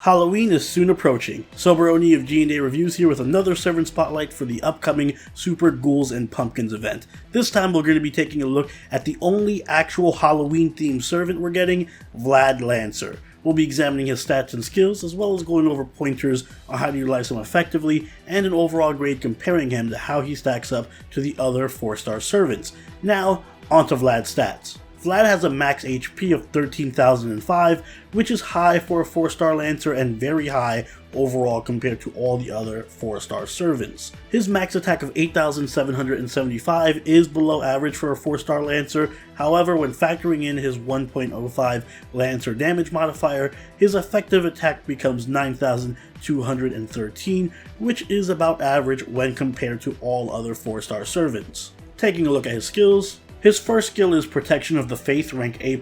Halloween is soon approaching. Soberoni of G&A Reviews here with another Servant Spotlight for the upcoming Super Ghouls and Pumpkins event. This time we're going to be taking a look at the only actual Halloween themed servant we're getting, Vlad Lancer. We'll be examining his stats and skills, as well as going over pointers on how to utilize him effectively, and an overall grade comparing him to how he stacks up to the other 4-star servants. Now, onto Vlad's stats. Vlad has a max HP of 13,005, which is high for a 4-star Lancer and very high overall compared to all the other 4-star servants. His max attack of 8,775 is below average for a 4-star Lancer. However, when factoring in his 1.05 Lancer damage modifier, his effective attack becomes 9,213, which is about average when compared to all other 4-star servants. Taking a look at his skills. His first skill is Protection of the Faith, rank A+++.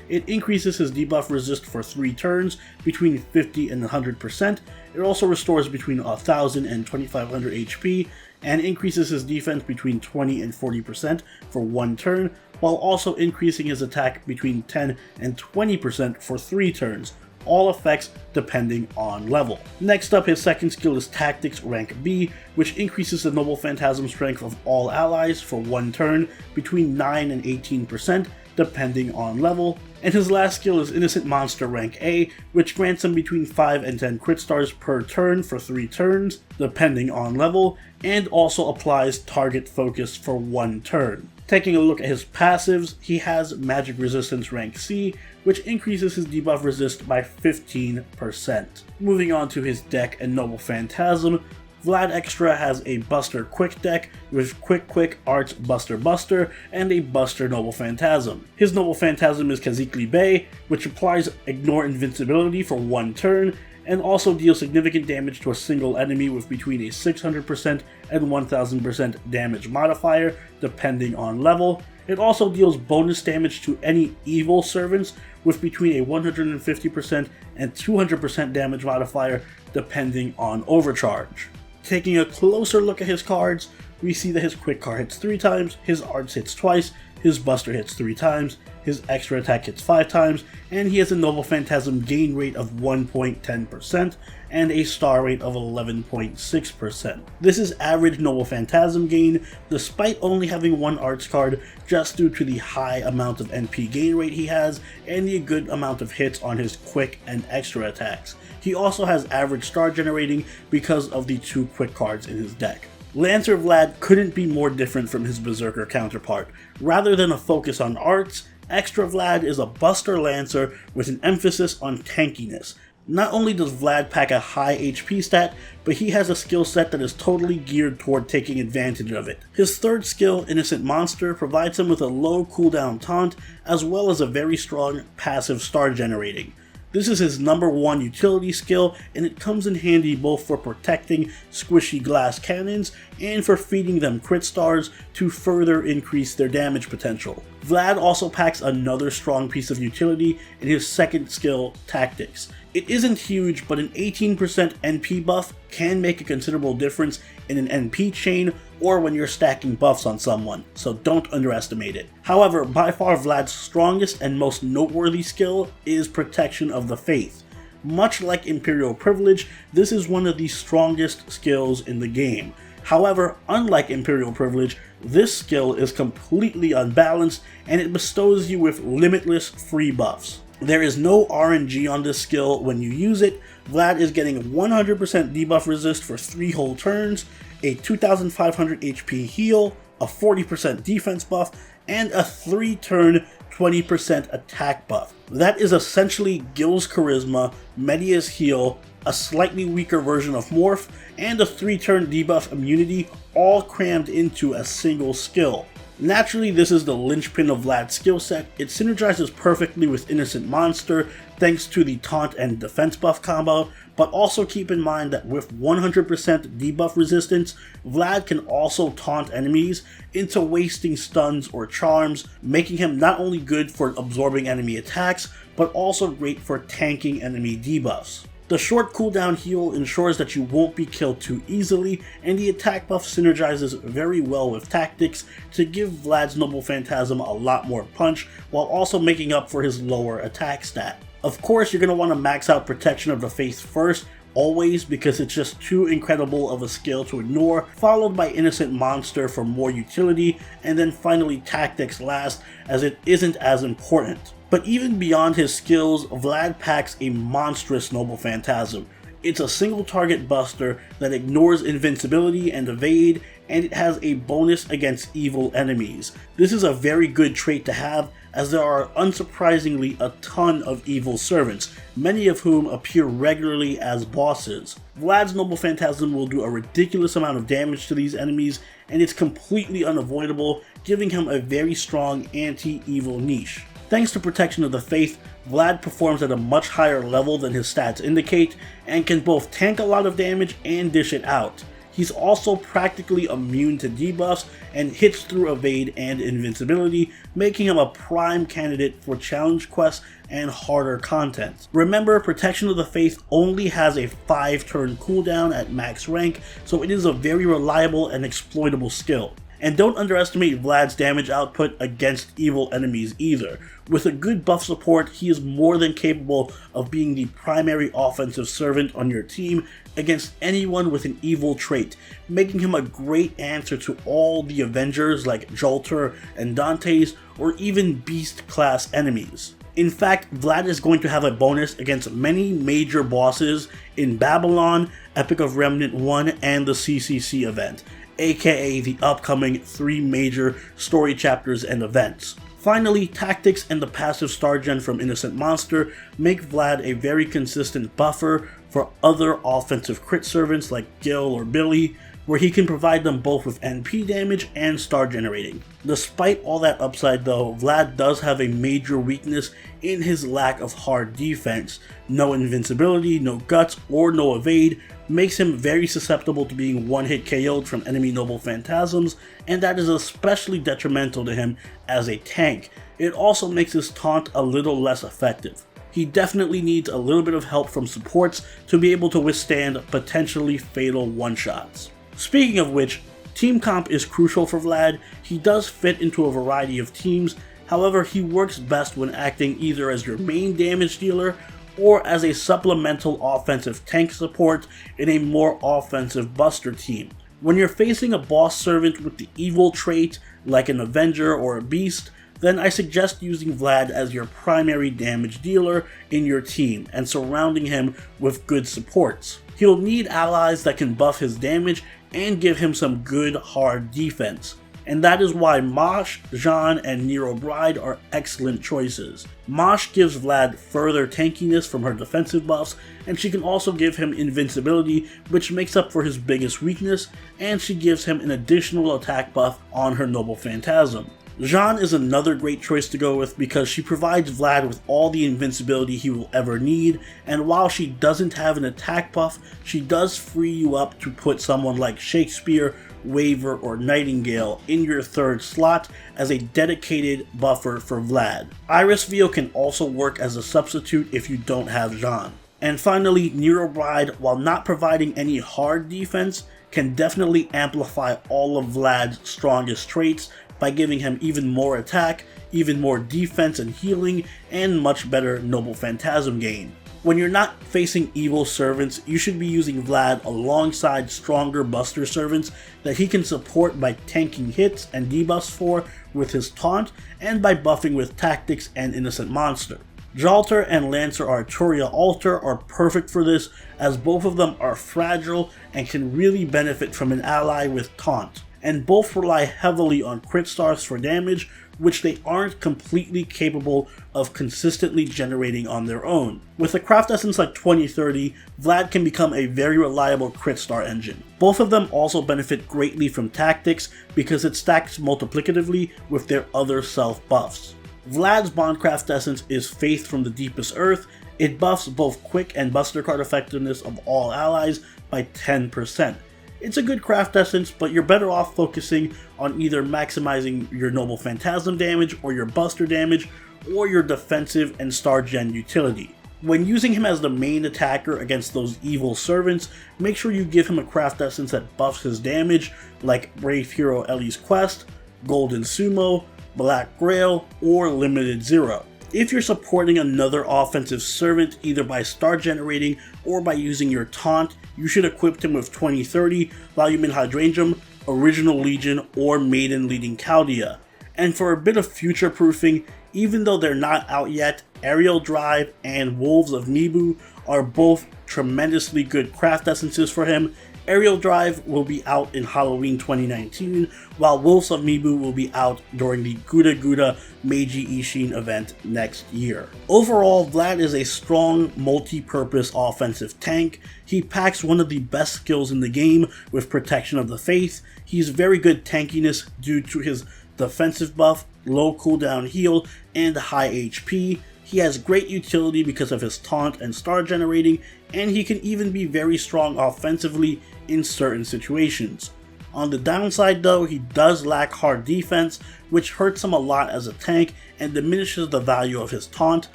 It increases his debuff resist for 3 turns, between 50 and 100%. It also restores between 1,000 and 2,500 HP, and increases his defense between 20 and 40% for 1 turn, while also increasing his attack between 10 and 20% for 3 turns. All effects depending on level. Next up, his second skill is Tactics, rank B, which increases the Noble Phantasm strength of all allies for 1 turn, between 9 and 18%, depending on level. And his last skill is Innocent Monster, rank A, which grants him between 5 and 10 crit stars per turn for 3 turns, depending on level, and also applies Target Focus for 1 turn. Taking a look at his passives, he has Magic Resistance rank C, which increases his debuff resist by 15%. Moving on to his deck and Noble Phantasm, Vlad Extra has a Buster Quick deck with Quick Arts Buster, and a Buster Noble Phantasm. His Noble Phantasm is Kazikli Bey, which applies Ignore Invincibility for 1 turn, and also deals significant damage to a single enemy with between a 600% and 1000% damage modifier, depending on level. It also deals bonus damage to any evil servants with between a 150% and 200% damage modifier, depending on overcharge. Taking a closer look at his cards, we see that his Quick card hits 3 times, his Arts hits twice, his Buster hits 3 times, his Extra attack hits 5 times, and he has a Noble Phantasm gain rate of 1.10% and a star rate of 11.6%. This is average Noble Phantasm gain, despite only having 1 Arts card, just due to the high amount of NP gain rate he has and the good amount of hits on his Quick and Extra attacks. He also has average star generating because of the 2 Quick cards in his deck. Lancer Vlad couldn't be more different from his Berserker counterpart. Rather than a focus on arts, Extra Vlad is a Buster Lancer with an emphasis on tankiness. Not only does Vlad pack a high HP stat, but he has a skill set that is totally geared toward taking advantage of it. His third skill, Innocent Monster, provides him with a low cooldown taunt, as well as a very strong passive star generating. This is his number 1 utility skill, and it comes in handy both for protecting squishy glass cannons and for feeding them crit stars to further increase their damage potential. Vlad also packs another strong piece of utility in his second skill, Tactics. It isn't huge, but an 18% NP buff can make a considerable difference in an NP chain or when you're stacking buffs on someone, so don't underestimate it. However, by far Vlad's strongest and most noteworthy skill is Protection of the Faith. Much like Imperial Privilege, this is one of the strongest skills in the game. However, unlike Imperial Privilege, this skill is completely unbalanced and it bestows you with limitless free buffs. There is no RNG on this skill when you use it. Vlad is getting 100% debuff resist for 3 whole turns, a 2,500 HP heal, a 40% defense buff, and a 3-turn 20% attack buff. That is essentially Gil's Charisma, Media's heal, a slightly weaker version of Morph, and a 3-turn debuff immunity, all crammed into a single skill. Naturally, this is the linchpin of Vlad's skill set. It synergizes perfectly with Innocent Monster thanks to the taunt and defense buff combo, but also keep in mind that with 100% debuff resistance, Vlad can also taunt enemies into wasting stuns or charms, making him not only good for absorbing enemy attacks, but also great for tanking enemy debuffs. The short cooldown heal ensures that you won't be killed too easily, and the attack buff synergizes very well with tactics to give Vlad's Noble Phantasm a lot more punch, while also making up for his lower attack stat. Of course, you're going to want to max out Protection of the Faith first, always, because it's just too incredible of a skill to ignore, followed by Innocent Monster for more utility, and then finally Tactics last, as it isn't as important. But even beyond his skills, Vlad packs a monstrous Noble Phantasm. It's a single target buster that ignores invincibility and evade, and it has a bonus against evil enemies. This is a very good trait to have, as there are unsurprisingly a ton of evil servants, many of whom appear regularly as bosses. Vlad's Noble Phantasm will do a ridiculous amount of damage to these enemies, and it's completely unavoidable, giving him a very strong anti-evil niche. Thanks to Protection of the Faith, Vlad performs at a much higher level than his stats indicate, and can both tank a lot of damage and dish it out. He's also practically immune to debuffs and hits through evade and invincibility, making him a prime candidate for challenge quests and harder content. Remember, Protection of the Faith only has a 5-turn cooldown at max rank, so it is a very reliable and exploitable skill. And don't underestimate Vlad's damage output against evil enemies either. With a good buff support, he is more than capable of being the primary offensive servant on your team against anyone with an evil trait, making him a great answer to all the Avengers like Jolter and Dante's, or even Beast class enemies. In fact, Vlad is going to have a bonus against many major bosses in Babylon, Epic of Remnant 1, and the CCC event, aka the upcoming 3 major story chapters and events. Finally, Tactics and the passive star gen from Innocent Monster make Vlad a very consistent buffer for other offensive crit servants like Gil or Billy, where he can provide them both with NP damage and star generating. Despite all that upside though, Vlad does have a major weakness in his lack of hard defense. No invincibility, no guts, or no evade makes him very susceptible to being one-hit KO'd from enemy Noble Phantasms, and that is especially detrimental to him as a tank. It also makes his taunt a little less effective. He definitely needs a little bit of help from supports to be able to withstand potentially fatal one-shots. Speaking of which, team comp is crucial for Vlad. He does fit into a variety of teams, however he works best when acting either as your main damage dealer or as a supplemental offensive tank support in a more offensive buster team. When you're facing a boss servant with the evil trait like an Avenger or a Beast, then I suggest using Vlad as your primary damage dealer in your team and surrounding him with good supports. He'll need allies that can buff his damage and give him some good hard defense. And that is why Mosh, Jean, and Nero Bride are excellent choices. Mosh gives Vlad further tankiness from her defensive buffs, and she can also give him invincibility, which makes up for his biggest weakness, and she gives him an additional attack buff on her Noble Phantasm. Jean is another great choice to go with because she provides Vlad with all the invincibility he will ever need, and while she doesn't have an attack buff, she does free you up to put someone like Shakespeare, Waver, or Nightingale in your third slot as a dedicated buffer for Vlad. Iris Vio can also work as a substitute if you don't have Jean. And finally, Nero Bride, while not providing any hard defense, can definitely amplify all of Vlad's strongest traits by giving him even more attack, even more defense and healing, and much better Noble Phantasm gain. When you're not facing evil servants, you should be using Vlad alongside stronger buster servants that he can support by tanking hits and debuffs for with his taunt, and by buffing with Tactics and Innocent Monster. Jolter and Lancer Arturia Alter are perfect for this, as both of them are fragile and can really benefit from an ally with taunt, and both rely heavily on crit stars for damage, which they aren't completely capable of consistently generating on their own. With a craft essence like 2030, Vlad can become a very reliable crit star engine. Both of them also benefit greatly from Tactics because it stacks multiplicatively with their other self buffs. Vlad's Bondcraft essence is Faith from the Deepest Earth. It buffs both quick and buster card effectiveness of all allies by 10%. It's a good craft essence, but you're better off focusing on either maximizing your Noble Phantasm damage or your buster damage, or your defensive and star gen utility. When using him as the main attacker against those evil servants, make sure you give him a craft essence that buffs his damage, like Brave Hero Ellie's Quest, Golden Sumo, Black Grail, or Limited Zero. If you're supporting another offensive servant either by star generating or by using your taunt, you should equip him with 2030, Volumen Hydrangea, Original Legion, or Maiden Leading Chaldea. And for a bit of future proofing, even though they're not out yet, Aerial Drive and Wolves of Mibu are both tremendously good craft essences for him. Aerial Drive will be out in Halloween 2019, while Wolves of Mibu will be out during the Guda Guda Meiji Ishin event next year. Overall, Vlad is a strong, multi-purpose offensive tank. He packs one of the best skills in the game with Protection of the Faith. He's very good tankiness due to his defensive buff, low cooldown heal, and high HP. He has great utility because of his taunt and star generating, and he can even be very strong offensively in certain situations. On the downside though, he does lack hard defense, which hurts him a lot as a tank and diminishes the value of his taunt,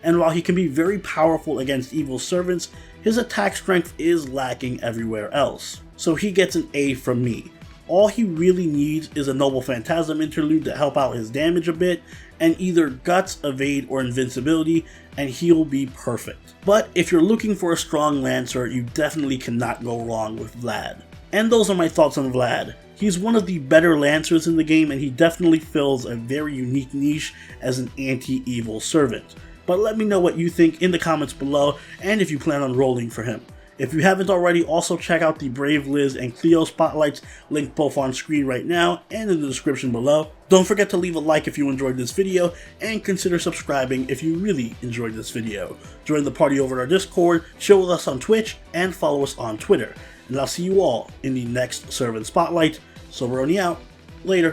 and while he can be very powerful against evil servants, his attack strength is lacking everywhere else. So he gets an A from me. All he really needs is a Noble Phantasm interlude to help out his damage a bit, and either Guts, Evade, or Invincibility, and he'll be perfect. But if you're looking for a strong Lancer, you definitely cannot go wrong with Vlad. And those are my thoughts on Vlad. He's one of the better Lancers in the game, and he definitely fills a very unique niche as an anti-evil servant. But let me know what you think in the comments below, and if you plan on rolling for him. If you haven't already, also check out the Brave Liz and Cleo spotlights, linked both on screen right now and in the description below. Don't forget to leave a like if you enjoyed this video, and consider subscribing if you really enjoyed this video. Join the party over at our Discord, chill with us on Twitch, and follow us on Twitter. And I'll see you all in the next Servant Spotlight. Soberoni out. Later.